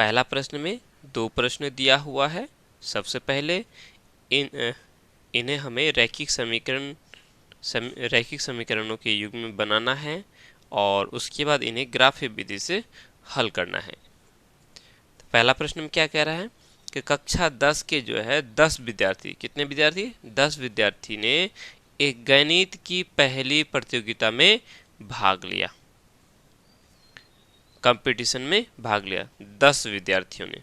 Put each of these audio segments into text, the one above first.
पहला प्रश्न में दो प्रश्न दिया हुआ है। सबसे पहले इन्हें हमें रैखिक समीकरणों के युग में बनाना है और उसके बाद इन्हें ग्राफीय विधि से हल करना है। तो पहला प्रश्न में क्या कह रहा है कि कक्षा 10 के जो है 10 विद्यार्थी, कितने विद्यार्थी? 10 विद्यार्थी ने एक गणित की पहली प्रतियोगिता में भाग लिया, कंपटीशन में भाग लिया 10 विद्यार्थियों ने।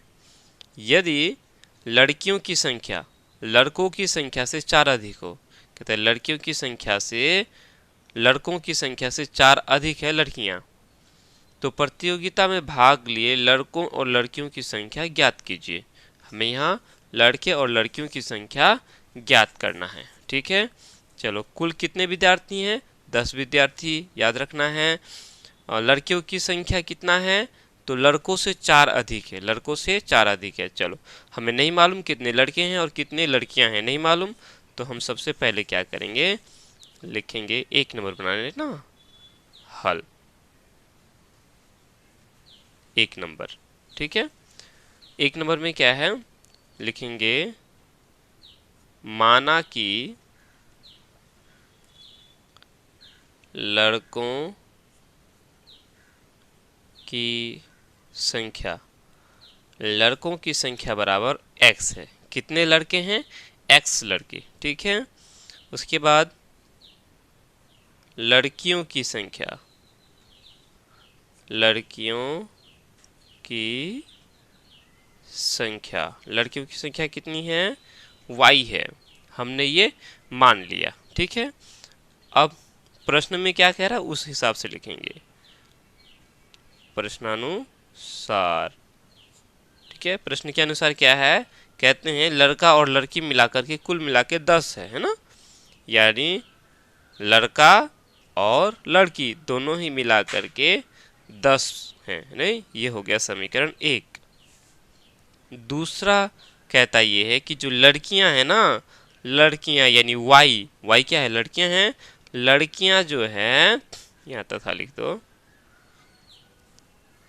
यदि लड़कियों की संख्या लड़कों की संख्या से 4 अधिक हो, कहते हैं लड़कियों की संख्या से लड़कों की संख्या से 4 अधिक है लड़कियां, तो प्रतियोगिता में भाग लिए लड़कों और लड़कियों की संख्या ज्ञात कीजिए। हमें यहाँ लड़के और लड़कियों की संख्या ज्ञात करना है। ठीक है, चलो कुल कितने विद्यार्थी हैं? 10 विद्यार्थी याद रखना है। और लड़कियों की संख्या कितना है? तो लड़कों से 4 अधिक है, लड़कों से 4 अधिक है। चलो हमें नहीं मालूम कितने लड़के हैं और कितने लड़कियां हैं, नहीं मालूम, तो हम सबसे पहले क्या करेंगे, लिखेंगे 1 नंबर बना लेना, हल 1 नंबर। ठीक है, 1 नंबर में क्या है, लिखेंगे माना कि लड़कों की संख्या बराबर x है। कितने लड़के हैं? x लड़के। ठीक है, उसके बाद लड़कियों की संख्या कितनी है? y है, हमने ये मान लिया। ठीक है, अब प्रश्न में क्या कह रहा है उस हिसाब से लिखेंगे, प्रश्नानुसार। ठीक है, प्रश्न के अनुसार क्या है, कहते हैं लड़का और लड़की मिलाकर के कुल मिला के 10 है ना, यानी लड़का और लड़की दोनों ही मिला करके 10 हैं, नहीं, ये हो गया समीकरण 1। दूसरा कहता ये है कि जो लड़कियां हैं ना, लड़कियां यानी y क्या है? लड़कियां हैं, लड़कियां जो है यहाँ तथा लिख दो,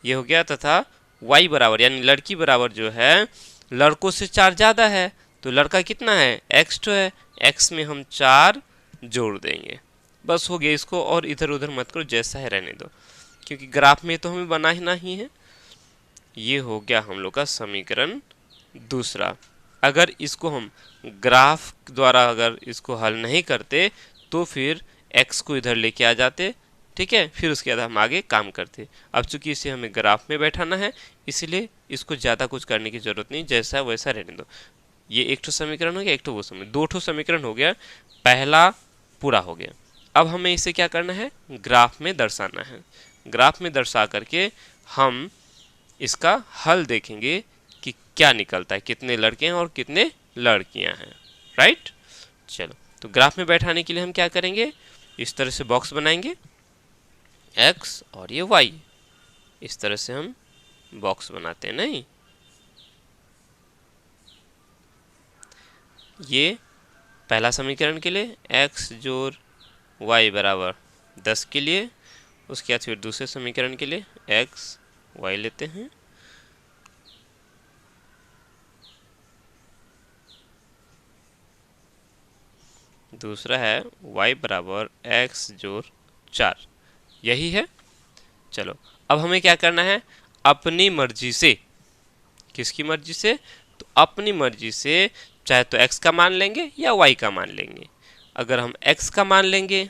ये हो गया, तथा y बराबर यानी लड़की बराबर जो है लड़कों से 4 ज़्यादा है, तो लड़का कितना है? x तो है, x में हम 4 जोड़ देंगे, बस हो गया। इसको और इधर उधर मत करो, जैसा है रहने दो, क्योंकि ग्राफ में तो हमें बनाना ही है। ये हो गया हम लोग का समीकरण दूसरा। अगर इसको हम ग्राफ द्वारा अगर इसको हल नहीं करते तो फिर x को इधर लेके आ जाते, ठीक है, फिर उसके बाद हम आगे काम करते। अब चूंकि इसे हमें ग्राफ में बैठाना है, इसलिए इसको ज़्यादा कुछ करने की जरूरत नहीं, जैसा वैसा रहने दो। ये एक ठो समीकरण हो गया, एक ठो वो समीकरण, 2 ठो समीकरण हो गया, पहला पूरा हो गया। अब हमें इसे क्या करना है, ग्राफ में दर्शाना है। ग्राफ में दर्शा करके हम इसका हल देखेंगे कि क्या निकलता है, कितने लड़के हैं और कितने लड़कियां हैं। राइट, चलो तो ग्राफ में बैठाने के लिए हम क्या करेंगे, इस तरह से बॉक्स बनाएंगे, x और ये y, इस तरह से हम बॉक्स बनाते हैं। नहीं, ये पहला समीकरण के लिए x जोड़ y बराबर 10 के लिए, उसके बाद फिर दूसरे समीकरण के लिए x y लेते हैं, दूसरा है y बराबर x जोड़ 4, यही है। चलो अब हमें क्या करना है, अपनी मर्जी से, किसकी मर्जी से, तो अपनी मर्जी से, चाहे तो x का मान लेंगे या y का मान लेंगे। अगर हम x का मान लेंगे,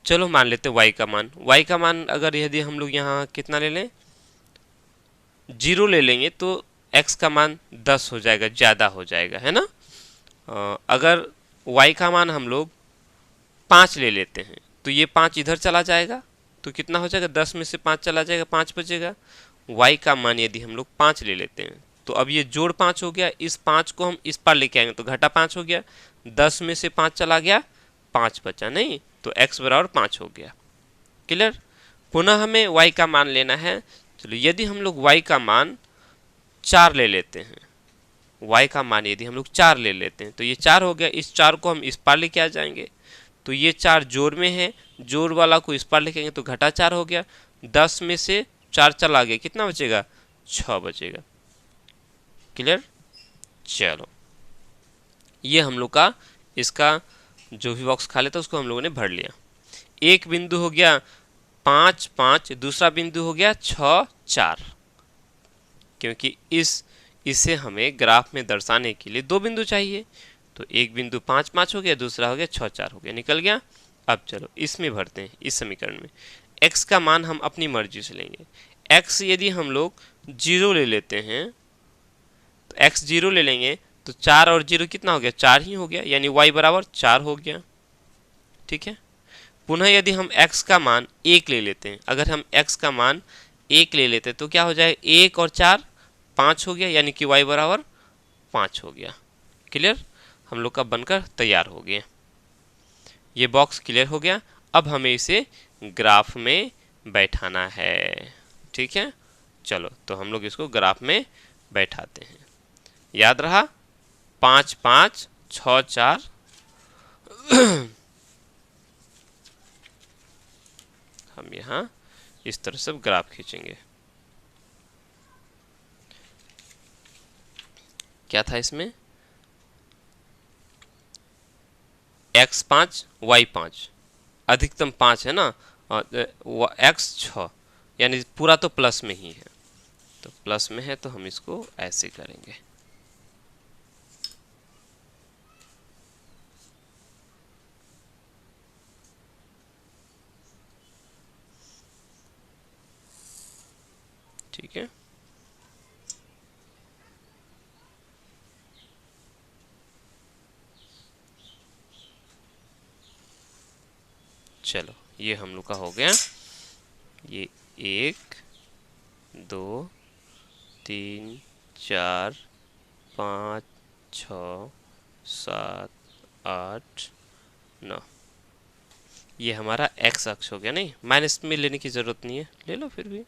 चलो मान लेते y का मान अगर यदि हम लोग यहाँ कितना ले लें, 0 ले लेंगे तो x का मान 10 हो जाएगा, ज़्यादा हो जाएगा, है ना। अगर y का मान हम लोग 5 ले लेते हैं तो ये 5 इधर चला जाएगा, तो कितना हो जाएगा, 10 में से 5 चला जाएगा, 5 बचेगा। y का मान यदि हम लोग 5 ले लेते हैं तो अब ये जोड़ 5 हो गया, इस 5 को हम इस पार लेके आएंगे तो घटा 5 हो गया, 10 में से 5 चला गया, 5 बचा, नहीं, तो x बराबर 5 हो गया। क्लियर। पुनः हमें y का मान लेना है। चलो यदि हम लोग y का मान 4 ले लेते हैं, y का मान यदि हम लोग 4 ले लेते हैं तो ये 4 हो गया, इस 4 को हम इस पार लेके आ जाएंगे, तो ये 4 जोड़ में है, जोड़ वाला को इस पार लेके आएंगे तो घटा 4 हो गया, 10 में से 4 चला गया, कितना बचेगा, 6 बचेगा। क्लियर। चलो ये हम लोग का इसका जो भी बॉक्स खाली था उसको हम लोगों ने भर लिया। एक बिंदु हो गया 5 5, दूसरा बिंदु हो गया 6 4, क्योंकि इसे हमें ग्राफ में दर्शाने के लिए दो बिंदु चाहिए। तो एक बिंदु 5 5 हो गया, दूसरा हो गया 6 4 हो गया, निकल गया। अब चलो इसमें भरते हैं, इस समीकरण में x का मान हम अपनी मर्जी से लेंगे। x यदि हम लोग 0 ले लेते हैं तो x 0 ले लेंगे तो 4 और 0 कितना हो गया, 4 ही हो गया, यानी y बराबर 4 हो गया। ठीक है। पुनः यदि हम x का मान 1 ले लेते हैं, अगर हम x का मान 1 ले लेते हैं तो क्या हो जाएगा, 1 और 4 5 हो गया, यानी कि y बराबर 5 हो गया। क्लियर। हम लोग का बनकर तैयार हो गया। ये बॉक्स क्लियर हो गया। अब हमें इसे ग्राफ में बैठाना है। ठीक है। चलो तो हम लोग इसको ग्राफ में बैठाते हैं। याद रहा 5 5 6 4 हम यहाँ इस तरह से ग्राफ खींचेंगे। क्या था इसमें, x5 y5, अधिकतम 5 है ना, और x6, यानी पूरा तो प्लस में ही है, तो प्लस में है तो हम इसको ऐसे करेंगे। ठीक है। चलो ये हम लोग का हो गया। ये 1 2 3 4 5 6 7 8 9, ये हमारा x अक्ष हो गया। नहीं, माइनस में लेने की जरूरत नहीं है, ले लो फिर भी।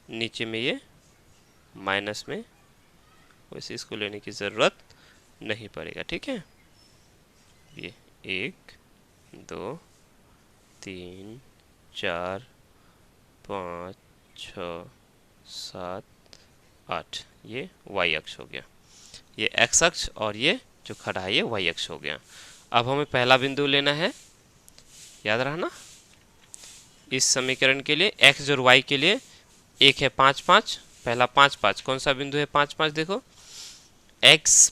नीचे में ये माइनस में, वैसे इसको लेने की ज़रूरत नहीं पड़ेगा। ठीक है। ये 1 2 3 4 5 6 7 8, ये y अक्ष हो गया। ये x अक्ष और ये जो खड़ा है ये y अक्ष हो गया। अब हमें पहला बिंदु लेना है, याद रखना इस समीकरण के लिए x और y के लिए एक है 5 5, पहला 5 5, कौन सा बिंदु है 5 5, देखो x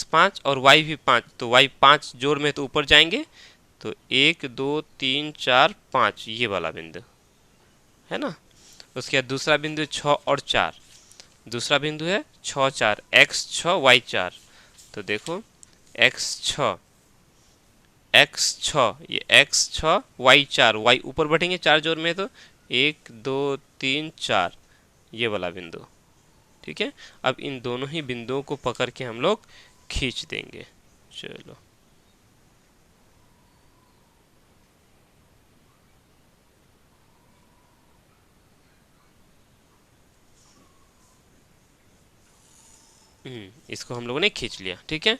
5 और y भी 5, तो y 5 जोड़ में तो ऊपर जाएंगे, तो 1 2 3 4 5, ये वाला बिंदु है ना। उसके बाद दूसरा बिंदु 6 और 4, दूसरा बिंदु है 6 4, x 6 y 4, तो देखो x 6 ये x 6 y 4, y ऊपर बढ़ेंगे 4 जोड़ में, तो 1 2 3 4, ये वाला बिंदु। ठीक है। अब इन दोनों ही बिंदुओं को पकड़ के हम लोग खींच देंगे। चलो इसको हम लोगों ने खींच लिया। ठीक है।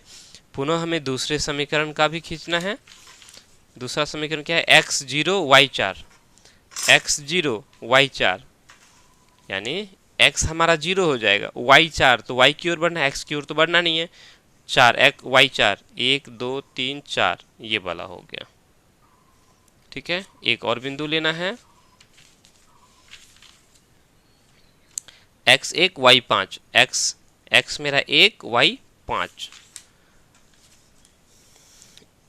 पुनः हमें दूसरे समीकरण का भी खींचना है। दूसरा समीकरण क्या है, x0 y4, x0 y4, यानी x हमारा 0 हो जाएगा, y4 तो y की ओर बढ़ना है, x की ओर तो बढ़ना नहीं है, 4 y4, 1 2 3 4, ये वाला हो गया। ठीक है। एक और बिंदु लेना है, x1 y5, x मेरा 1 y5,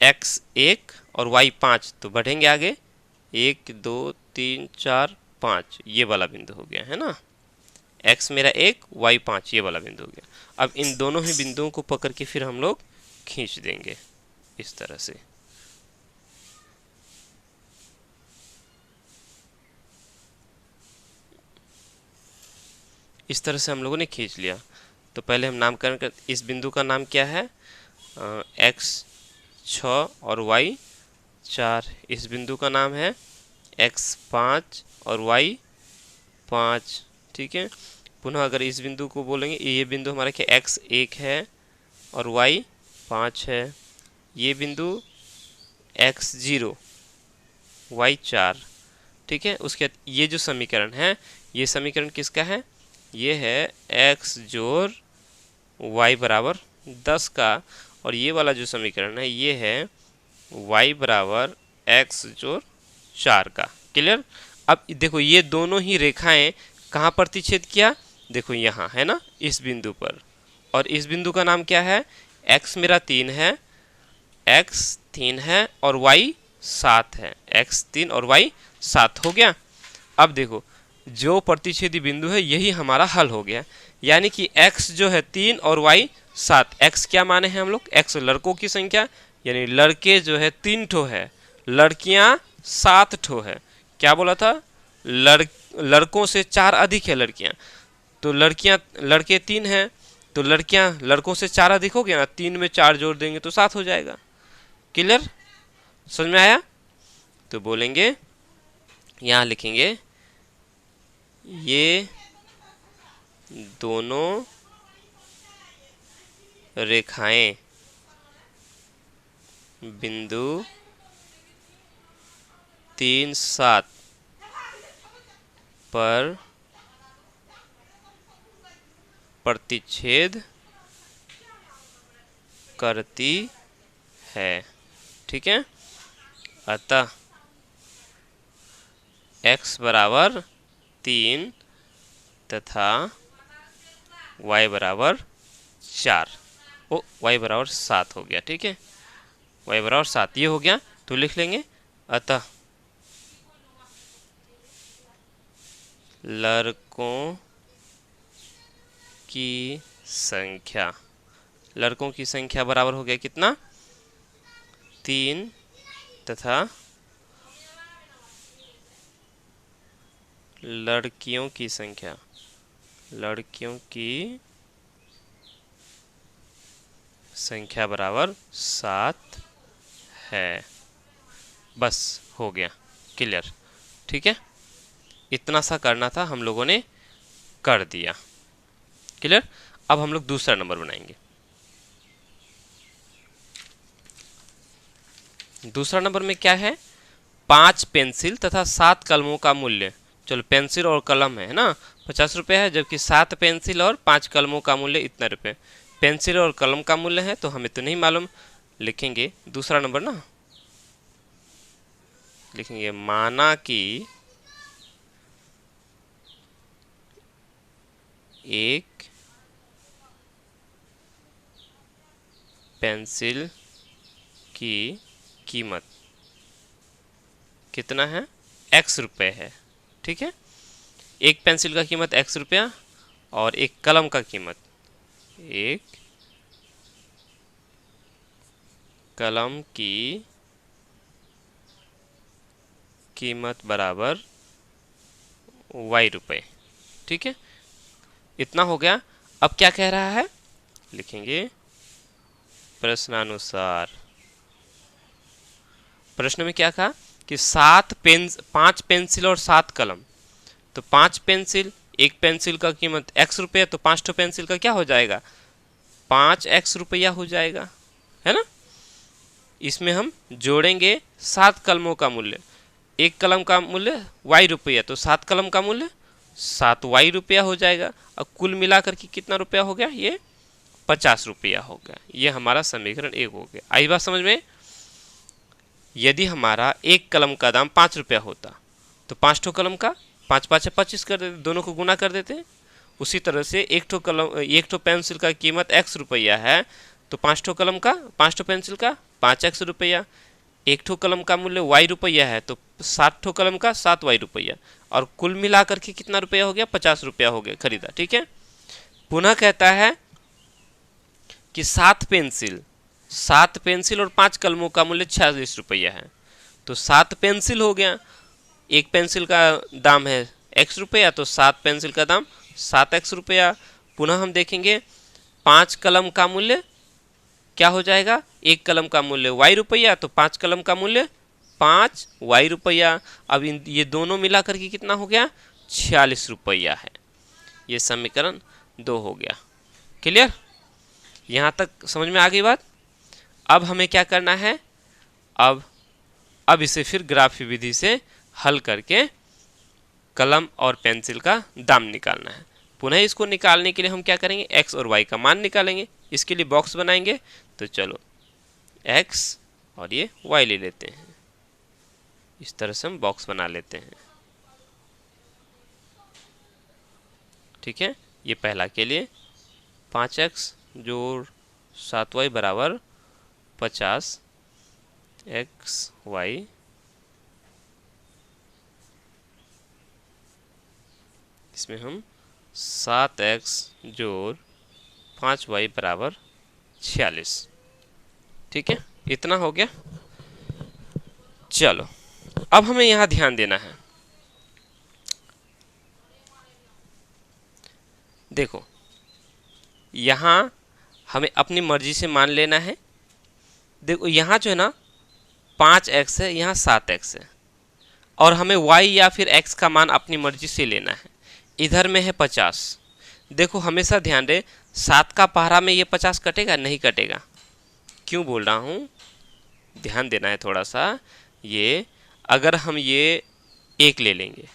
x1 और y5 तो बढ़ेंगे आगे, 1 2 3 4 5, ये वाला बिंदु हो गया है ना। x मेरा 1 y5, ये वाला बिंदु हो गया। अब इन दोनों ही बिंदुओं को पकड़ के फिर हम लोग खींच देंगे इस तरह से। इस तरह से हम लोगों ने खींच लिया। तो पहले हम नामकरण कर, इस बिंदु का नाम क्या है, x 6 और y 4, इस बिंदु का नाम है x 5 और y 5। ठीक है। पुनः अगर इस बिंदु को बोलेंगे, ये बिंदु हमारा क्या x 1 है और y 5 है, ये बिंदु x0 y 4। ठीक है। उसके बाद ये जो समीकरण है, ये समीकरण किसका है? ये है x जोड़ y बराबर 10 का, और ये वाला जो समीकरण है ये है y बराबर x जोड़ 4 का। क्लियर? अब देखो ये दोनों ही रेखाएं कहाँ प्रतिच्छेद किया? देखो यहाँ है ना, इस बिंदु पर, और इस बिंदु का नाम क्या है? x मेरा 3 है, x 3 है और y 7 है, x 3 और y 7 हो गया। अब देखो जो प्रतिच्छेदी बिंदु है यही हमारा हल हो गया, यानी कि x जो है 3 और y 7। x क्या माने हैं हम लोग? x लड़कों की संख्या, यानी लड़के जो है 3 ठो है, लड़कियां 7 ठो है। क्या बोला था? लड़कों से 4 अधिक है लड़कियां, तो लड़के 3 हैं, तो लड़कियां लड़कों से 4 अधिक हो गया ना, 3 में 4 जोड़ देंगे तो 7 हो जाएगा। क्लियर? समझ में आया? तो बोलेंगे, यहाँ लिखेंगे ये दोनों रेखाएं बिंदु 3, 7 पर प्रतिच्छेद करती है। ठीक है, अतः x बराबर 3 तथा y बराबर 4, y बराबर 7 हो गया। ठीक है, y बराबर 7 ये हो गया, तो लिख लेंगे अतः लड़कों की संख्या बराबर हो गया कितना? 3 तथा लड़कियों की संख्या बराबर 7 है। बस हो गया, क्लियर। ठीक है, इतना सा करना था, हम लोगों ने कर दिया। क्लियर? अब हम लोग दूसरा नंबर बनाएंगे। दूसरा नंबर में क्या है? 5 पेंसिल तथा 7 कलमों का मूल्य। चलो, पेंसिल और कलम है ना, 50 रुपये है, जबकि 7 पेंसिल और 5 कलमों का मूल्य इतना रुपये। पेंसिल और कलम का मूल्य है तो हमें तो नहीं मालूम, लिखेंगे दूसरा नंबर ना, लिखेंगे माना कि एक पेंसिल की कीमत कितना है? x रुपये है। ठीक है, एक पेंसिल का कीमत x रुपया और एक कलम का कीमत, एक कलम की कीमत बराबर y रुपये। ठीक है, इतना हो गया। अब क्या कह रहा है? लिखेंगे प्रश्नानुसार। प्रश्न में क्या कहा कि 5 पेंसिल और 7 कलम, तो 5 पेंसिल, एक पेंसिल का कीमत x रुपया, तो 5 ठो पेंसिल का क्या हो जाएगा? 5x रुपया हो जाएगा, है ना। इसमें हम जोड़ेंगे 7 कलमों का मूल्य, एक कलम का मूल्य y रुपया, तो 7 कलम का मूल्य 7y रुपया हो जाएगा। अब कुल मिलाकर के कितना रुपया हो गया? ये 50 रुपया हो गया। ये हमारा समीकरण 1 हो गया। आई बात समझ में? यदि हमारा एक कलम का दाम 5 रुपया होता तो 5 ठो कलम का 5 5 25 कर देते, दोनों को गुना कर देते। उसी तरह से एक ठो पेंसिल का कीमत x रुपया है, तो 5 ठो कलम का, 5 ठो पेंसिल का 5x रुपया, एक ठो कलम का मूल्य y रुपया है, तो 7 ठो कलम का 7y रुपया, और कुल मिला करके कितना रुपया हो गया? 50 रुपया हो गया खरीदा। ठीक है, पुनः कहता है कि 7 पेंसिल और 5 कलमों का मूल्य 46 रुपया है, तो 7 पेंसिल हो गया, एक पेंसिल का दाम है x रुपया, तो 7 पेंसिल का दाम 7x रुपया। पुनः हम देखेंगे 5 कलम का मूल्य क्या हो जाएगा? एक कलम का मूल्य y रुपया, तो 5 कलम का मूल्य 5y रुपया। अब ये दोनों मिला करके कितना हो गया? 46 रुपया है। ये समीकरण 2 हो गया। क्लियर? यहाँ तक समझ में आ गई बात? अब हमें क्या करना है? अब इसे फिर ग्राफी विधि से हल करके कलम और पेंसिल का दाम निकालना है। पुनः इसको निकालने के लिए हम क्या करेंगे, x और y का मान निकालेंगे। इसके लिए बॉक्स बनाएंगे। तो चलो x और ये y ले लेते हैं। इस तरह से हम बॉक्स बना लेते हैं। ठीक है, ये पहला के लिए 5x जोड़ 7y बराबर 50 xy इसमें हम 7x जोड़ 5y बराबर 46। ठीक है, इतना हो गया। चलो अब हमें यहाँ ध्यान देना है। देखो यहाँ हमें अपनी मर्जी से मान लेना है। देखो यहाँ जो है ना 5x है, यहाँ 7x है, और हमें y या फिर x का मान अपनी मर्जी से लेना है। इधर में है 50। देखो हमेशा ध्यान रहे, 7 का पहाड़ा में ये 50 कटेगा नहीं कटेगा। क्यों बोल रहा हूँ, ध्यान देना है थोड़ा सा। ये अगर हम ये 1 ले लेंगे,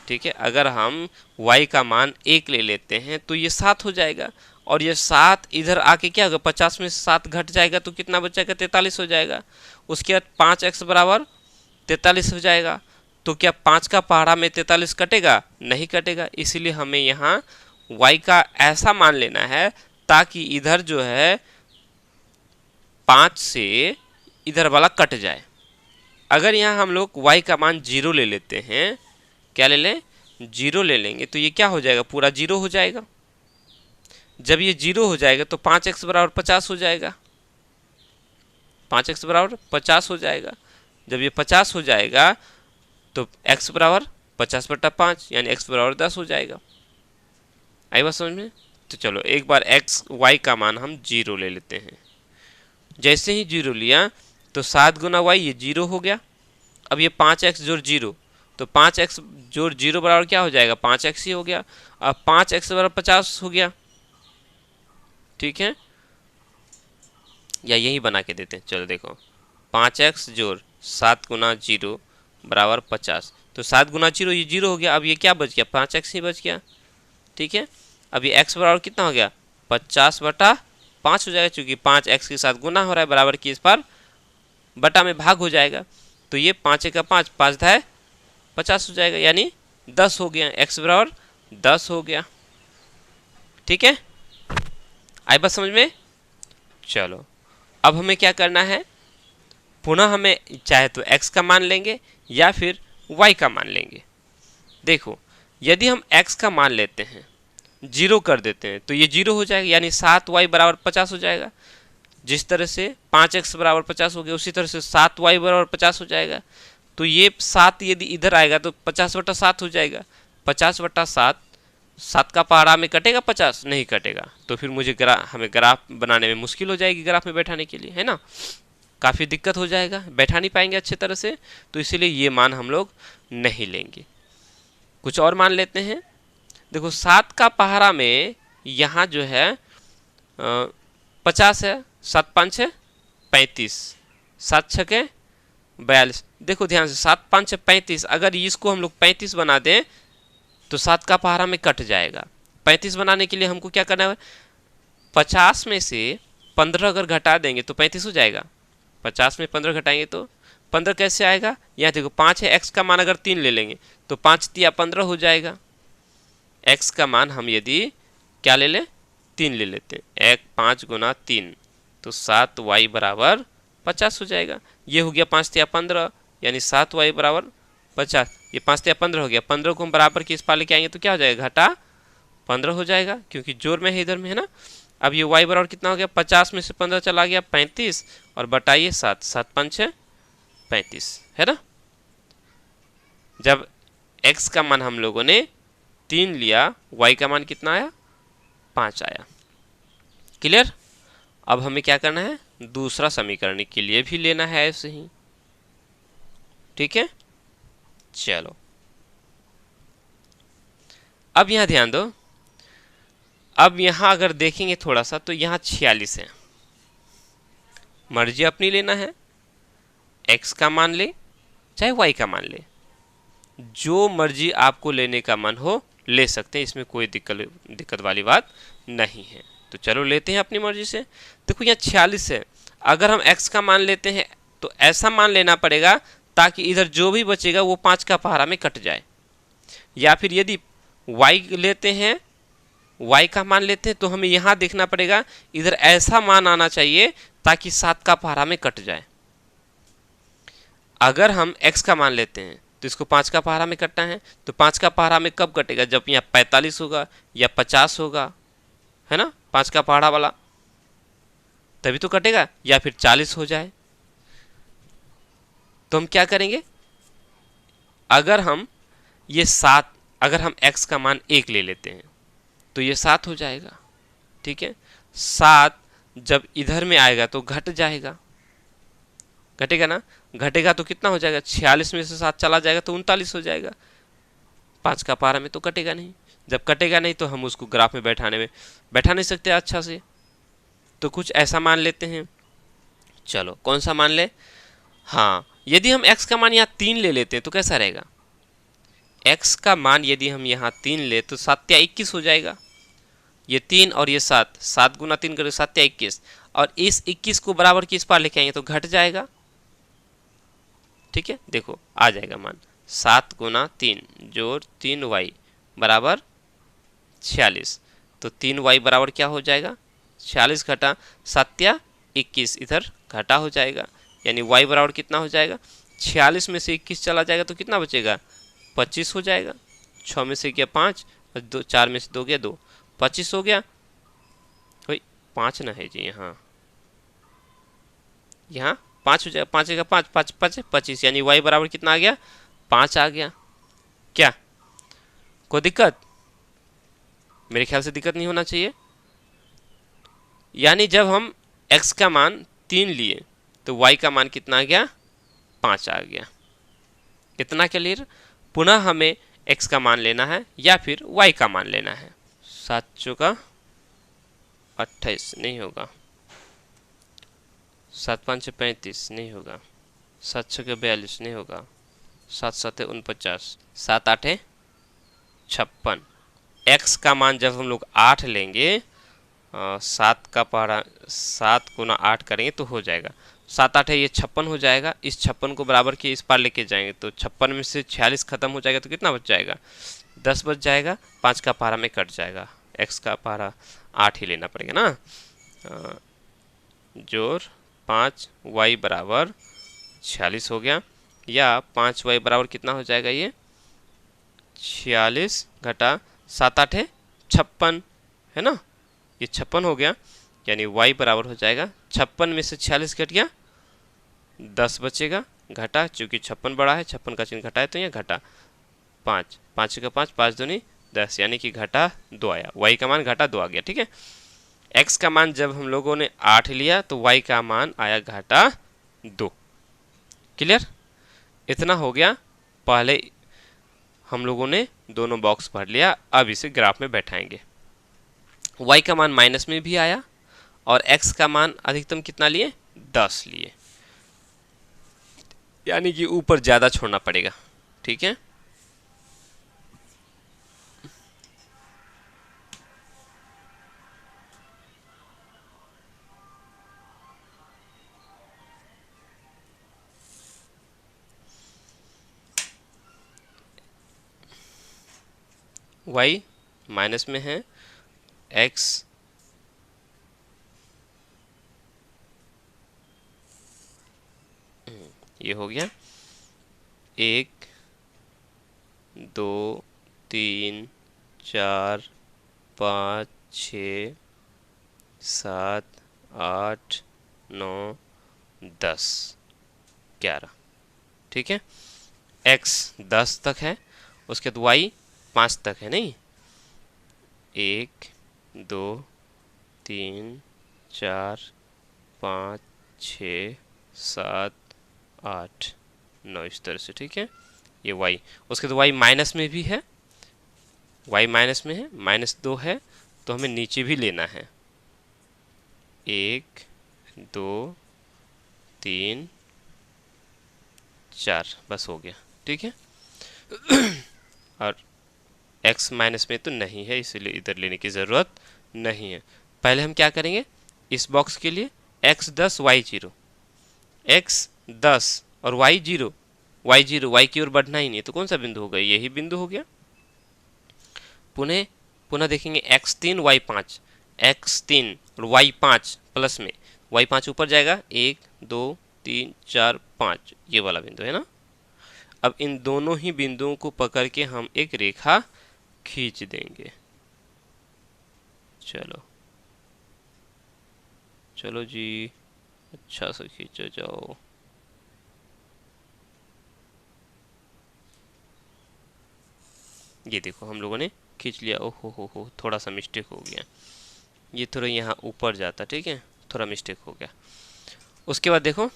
ठीक है, अगर हम y का मान 1 ले लेते हैं तो ये 7 हो जाएगा, और ये 7 इधर आके क्या होगा, 50 में से 7 घट जाएगा तो कितना बच जाएगा, 43 हो जाएगा। उसके बाद 5x बराबर 43 हो जाएगा। तो क्या 5 का पहाड़ा में 43 कटेगा, नहीं कटेगा। इसीलिए हमें यहाँ y का ऐसा मान लेना है ताकि इधर जो है 5 से इधर वाला कट जाए। अगर यहाँ हम लोग y का मान 0 ले लेते हैं, क्या ले लें, 0 ले लेंगे, तो ये क्या हो जाएगा, पूरा 0 हो जाएगा। जब ये 0 हो जाएगा तो 5x बराबर 50 हो जाएगा। 5x बराबर 50 हो जाएगा। जब ये 50 हो जाएगा तो x बराबर 50/5 यानी x बराबर 10 हो जाएगा। आई बात समझ में। तो चलो एक बार y का मान हम 0 ले लेते हैं। जैसे ही 0 लिया तो 7 गुना y, ये 0 हो गया। अब ये 5x जोड़ 0, तो 5x जोड़ 0 बराबर क्या हो जाएगा, 5x ही हो गया। अब 5x बराबर 50 हो गया। ठीक है, या यही बना के देते हैं। चलो देखो 5x जोड़ 7 गुना 0 बराबर 50। तो 7 गुना 0, ये 0 हो गया। अब ये क्या बच गया, 5x ही बच गया। ठीक है, अब ये x बराबर कितना हो गया, 50/5 हो जाएगा, क्योंकि 5x के साथ गुना हो रहा है, बराबर की इस पर बटा में भाग हो जाएगा। तो ये 5 का 5, 5 × 50 हो जाएगा, यानी 10 हो गया। x बराबर 10 हो गया। ठीक है, आई बात समझ में। चलो अब हमें क्या करना है, पुनः हमें चाहे तो x का मान लेंगे या फिर y का मान लेंगे। देखो यदि हम x का मान लेते हैं, 0 कर देते हैं, तो ये 0 हो जाएगा, यानी 7y बराबर 50 हो जाएगा। जिस तरह से 5x बराबर 50 हो गया, उसी तरह से 7y बराबर 50 हो जाएगा। तो ये 7 यदि इधर आएगा तो 50/7 हो जाएगा। 50/7, 7 का पहाड़ा में कटेगा 50, नहीं कटेगा। तो फिर मुझे हमें ग्राफ बनाने में मुश्किल हो जाएगी, ग्राफ में बैठाने के लिए, है ना, काफ़ी दिक्कत हो जाएगा, बैठा नहीं पाएंगे अच्छे तरह से। तो इसीलिए ये मान हम लोग नहीं लेंगे, कुछ और मान लेते हैं। देखो 7 का पहाड़ा में यहाँ जो है 50 है, 7 5 है 35, 7 6 42। देखो ध्यान से, 7 5 35, अगर इसको हम लोग 35 बना दें तो 7 का पहाड़ा में कट जाएगा। 35 बनाने के लिए हमको क्या करना है, 50 में से 15 अगर घटा देंगे तो 35 हो जाएगा। 50 में 15 घटाएंगे तो 15 कैसे आएगा, यहाँ देखो 5 है, x का मान अगर 3 ले लेंगे तो 5 × 15 हो जाएगा। x का मान हम यदि क्या ले लें, 3 ले लेते हैं, 5 गुना 3, तो 7y बराबर 50 हो जाएगा। ये हो गया 5 × 15 यानी 7y बराबर 50। ये 5 × 15 हो गया। 15 को हम बराबर की इस पाले के आएंगे तो क्या हो जाएगा, घटा 15 हो जाएगा, क्योंकि जोड़ में है, इधर में है ना। अब ये y बराबर कितना हो गया, 50 में से 15 चला गया 35, और बटाइए 7, 7 5 35, है ना। जब x का मान हम लोगों ने 3 लिया, y का मान कितना आया, 5 आया। क्लियर। अब हमें क्या करना है, दूसरा समीकरण के लिए भी लेना है ऐसे ही। ठीक है, चलो अब यहाँ ध्यान दो। अब यहाँ अगर देखेंगे थोड़ा सा तो यहाँ 46 है। मर्जी अपनी लेना है, x का मान ले चाहे y का मान ले। जो मर्जी आपको लेने का मन हो ले सकते हैं, इसमें कोई दिक्कत वाली बात नहीं है। तो चलो लेते हैं अपनी मर्जी से। देखो यहाँ 46 है, अगर हम x का मान लेते हैं तो ऐसा मान लेना पड़ेगा ताकि इधर जो भी बचेगा वो 5 का पहाड़ा में कट जाए, या फिर यदि y लेते हैं, y का मान लेते हैं तो हमें यहाँ देखना पड़ेगा इधर ऐसा मान आना चाहिए ताकि 7 का पहाड़ा में कट जाए। अगर हम x का मान लेते हैं तो इसको 5 का पहाड़ा में कटना है, तो 5 का पहाड़ा में कब कटेगा, जब यहाँ 45 होगा या 50 होगा, है ना, 5 का पहाड़ा वाला, तभी तो कटेगा, या फिर 40 हो जाए। तो हम क्या करेंगे, अगर हम ये 7, अगर हम x का मान 1 ले लेते हैं तो ये 7 हो जाएगा, ठीक है। 7 जब इधर में आएगा तो घट जाएगा, घटेगा ना, घटेगा तो कितना हो जाएगा, 46 में से 7 चला जाएगा तो 39 हो जाएगा। 5 का पहाड़ा में तो कटेगा नहीं, जब कटेगा नहीं तो हम उसको ग्राफ में बैठा नहीं सकते अच्छा से, तो कुछ ऐसा मान लेते हैं। चलो कौन सा मान ले, हाँ, यदि हम x का मान यहाँ 3 ले लेते हैं तो कैसा रहेगा, x का मान यदि हम यहाँ 3 ले तो 7 या 21 हो जाएगा। ये 3 और ये 7, 7 गुना 3 करें 7 या 21, और इस 21 को बराबर किस पार लेके आएंगे तो घट जाएगा, ठीक है। देखो आ जाएगा मान 7 गुना 3 जोड़ 3y बराबर 46, तो 3y बराबर क्या हो जाएगा, 46 घटा 7 या 21, इधर घटा हो जाएगा, यानी y बराबर कितना हो जाएगा, 46 में से 21 चला जाएगा तो कितना बचेगा, 25 हो जाएगा। 6 में से गया 5 और 4 में से 2 गया 2, 25 हो गया। भाई 5 ना है जी, यहाँ 5 हो जाएगा, 5 का 5 5 5 25, यानी y बराबर कितना आ गया, 5 आ गया। क्या कोई दिक्कत, मेरे ख्याल से दिक्कत नहीं होना चाहिए। यानी जब हम x का मान 3 लिए तो y का मान कितना आ गया, 5 आ गया। कितना क्लियर, पुनः हमें x का मान लेना है या फिर y का मान लेना है। 7 चौका 28 नहीं होगा, 7 5 35 नहीं होगा, 7 6 42 नहीं होगा, 7 7 49, 7 8 56। x का मान जब हम लोग 8 लेंगे, 7 का पहाड़ा 7 गुना 8 करेंगे तो हो जाएगा 7 8 है, ये 56 हो जाएगा। इस 56 को बराबर के इस पार लेके जाएंगे तो 56 में से 46 खत्म हो जाएगा तो कितना बच जाएगा, 10 बच जाएगा। 5 का पहाड़ा में कट जाएगा, x का पहाड़ा 8 ही लेना पड़ेगा ना। जोड़ 5y बराबर 46 हो गया, या 5y बराबर कितना हो जाएगा, ये 46 घटा 7 8 है 56, है ना, ये 56 हो गया, यानी y बराबर हो जाएगा 56 में से 46 घट गया 10 बचेगा, घटा चूंकि 56 बड़ा है, 56 का चिन्ह घटा है तो यहाँ घटा 5 5 का 5 5 दूनी 10, यानी कि घटा 2 आया, y का मान घटा 2 आ गया, ठीक है। x का मान जब हम लोगों ने 8 लिया तो y का मान आया घटा 2। क्लियर, इतना हो गया। पहले हम लोगों ने दोनों बॉक्स भर लिया, अब इसे ग्राफ में बैठाएंगे। y का मान माइनस में भी आया और x का मान अधिकतम कितना लिए, 10 लिए, यानी कि ऊपर ज़्यादा छोड़ना पड़ेगा, ठीक है। y माइनस में है, x ये हो गया 1 2 3 4 5 6 7 8 9 10 11, ठीक है। x 10 तक है, उसके बाद y 5 तक है, नहीं 1 2 3 4 5 6 7 8 9 इस तरह से, ठीक है। ये y, उसके बाद y माइनस में भी है, y माइनस में है, -2 है, तो हमें नीचे भी लेना है, 1 2 3 4, बस हो गया, ठीक है। और x माइनस में तो नहीं है, इसलिए इधर लेने की ज़रूरत नहीं है। पहले हम क्या करेंगे, इस बॉक्स के लिए x 10 y 0, x 10 और y 0, y 0 y की ओर बढ़ना ही नहीं, तो कौन सा बिंदु होगा, यही बिंदु हो गया। पुनः पुनः देखेंगे x 3 y 5, x 3 और y 5 प्लस में y 5 ऊपर जाएगा, 1 2 3 4 5, ये वाला बिंदु है ना। अब इन दोनों ही बिंदुओं को पकड़ के हम एक रेखा खींच देंगे। चलो चलो जी, अच्छा से खींचो जाओ। ये देखो हम लोगों ने खींच लिया। ओहो हो, थोड़ा सा मिस्टेक हो गया, ये थोड़ा यहाँ ऊपर जाता, ठीक है, थोड़ा मिस्टेक हो गया। उसके बाद देखो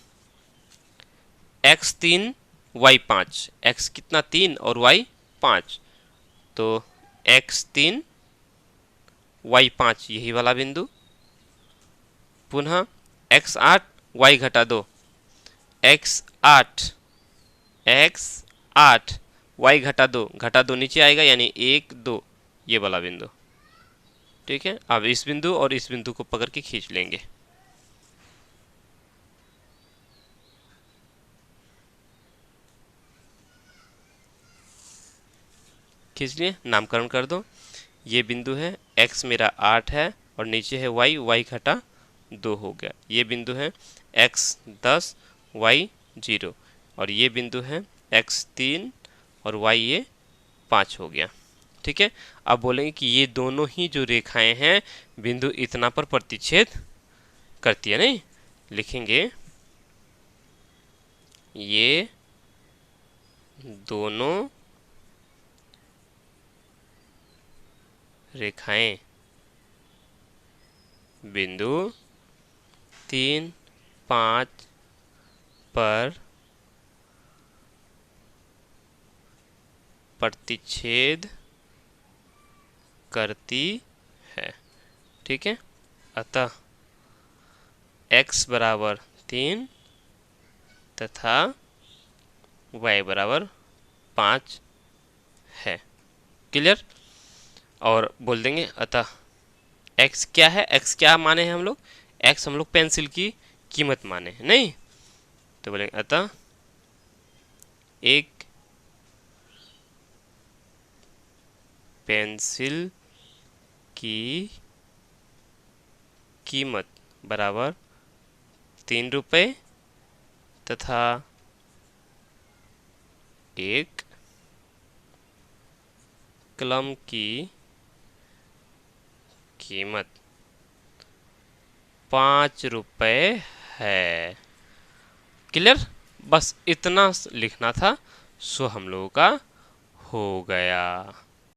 x 3 y 5, x कितना 3 और y 5, तो x 3 y 5 यही वाला बिंदु। पुनः x 8 y घटा 2, x 8 y घटा दो नीचे आएगा, यानी 1 2, ये वाला बिंदु, ठीक है। अब इस बिंदु और इस बिंदु को पकड़ के खींच लेंगे। खींच लिए, नामकरण कर दो। ये बिंदु है, x मेरा 8 है और नीचे है y घटा 2 हो गया। ये बिंदु है x 10 y 0 और ये बिंदु है x 3 और y ये 5 हो गया, ठीक है। अब बोलेंगे कि ये दोनों ही जो रेखाएं हैं बिंदु इतना पर प्रतिच्छेद करती है, नहीं, लिखेंगे ये दोनों रेखाएं बिंदु 3 5 पर प्रतिच्छेद करती है, ठीक है। अतः x बराबर 3 तथा y बराबर 5 है। क्लियर। और बोल देंगे अतः x क्या है, x क्या माने हैं हम लोग, x हम लोग पेंसिल की कीमत माने हैं, नहीं, तो बोलेंगे अतः एक पेंसिल की कीमत बराबर 3 रुपये तथा एक कलम की कीमत 5 रुपये है। क्लियर, बस इतना लिखना था, सो हम लोगों का हो गया।